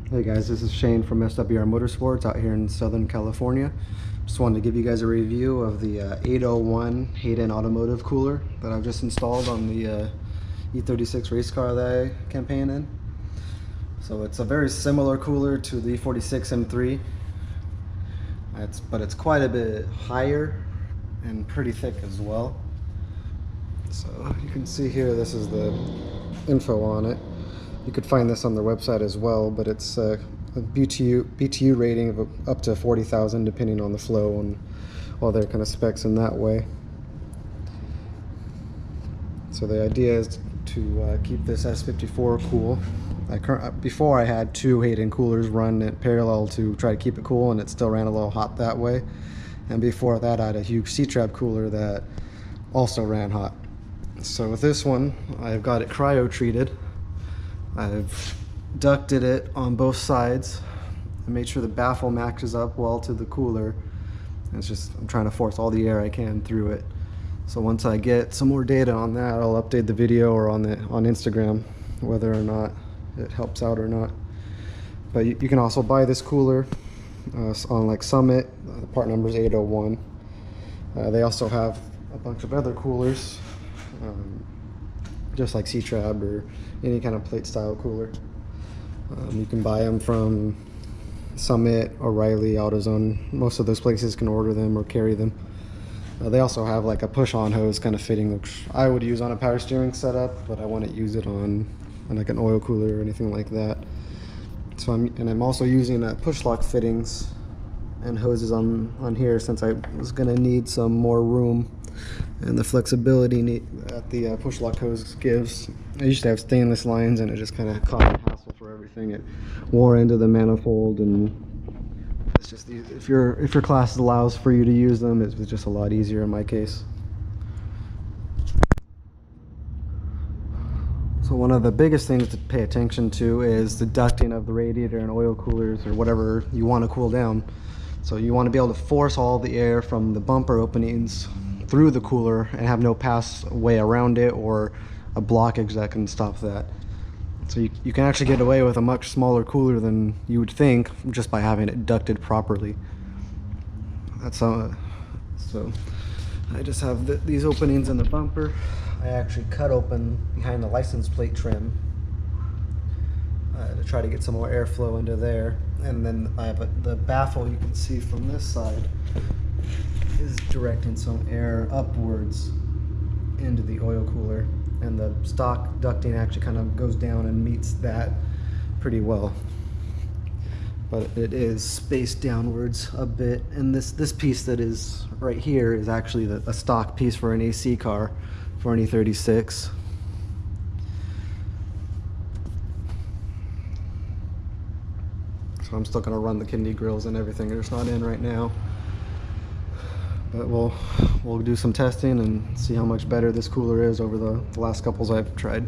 Hey guys, this is Shane from SWR Motorsports out here in Southern California. Just wanted to give you guys a review of the 801 Hayden Automotive cooler that I've just installed on the E36 race car that I campaign in. So it's a very similar cooler to the E46 M3, but it's quite a bit higher and pretty thick as well. So you can see here, this is the info on it. You could find this on their website as well, but it's a BTU rating of up to 40,000 depending on the flow and all their kind of specs in that way. So the idea is to keep this S54 cool. Before I had two Hayden coolers run in parallel to try to keep it cool, and it still ran a little hot that way. And before that I had a huge C-Trap cooler that also ran hot. So with this one, I've got it cryo treated. I've ducted it on both sides. I made sure the baffle matches up well to the cooler. I'm trying to force all the air I can through it. So once I get some more data on that, I'll update the video or on Instagram, whether or not it helps out or not. But you can also buy this cooler on like Summit. The part number is 801. They also have a bunch of other coolers, just like C-Trab or any kind of plate style cooler. You can buy them from Summit, O'Reilly, AutoZone. Most of those places can order them or carry them. They also have like a push-on hose kind of fitting, which I would use on a power steering setup, but I wouldn't use it on like an oil cooler or anything like that. So I'm also using push lock fittings and hoses on here, since I was gonna need some more room and the flexibility that the push lock hose gives. I used to have stainless lines and it just kind of caused a hassle for everything. It wore into the manifold, and it's just, if your class allows for you to use them, it was just a lot easier in my case. So one of the biggest things to pay attention to is the ducting of the radiator and oil coolers or whatever you want to cool down. So you want to be able to force all the air from the bumper openings through the cooler and have no passway around it or a blockage that can stop that. So you can actually get away with a much smaller cooler than you would think just by having it ducted properly. So I just have these openings in the bumper. I actually cut open behind the license plate trim to try to get some more airflow into there. And then I have the baffle, you can see from this side, is directing some air upwards into the oil cooler, and the stock ducting actually kind of goes down and meets that pretty well. But it is spaced downwards a bit, and this piece that is right here is actually a stock piece for an AC car for an E36. So I'm still gonna run the kidney grills and everything. They're just not in right now. But we'll do some testing and see how much better this cooler is over the last couples I've tried.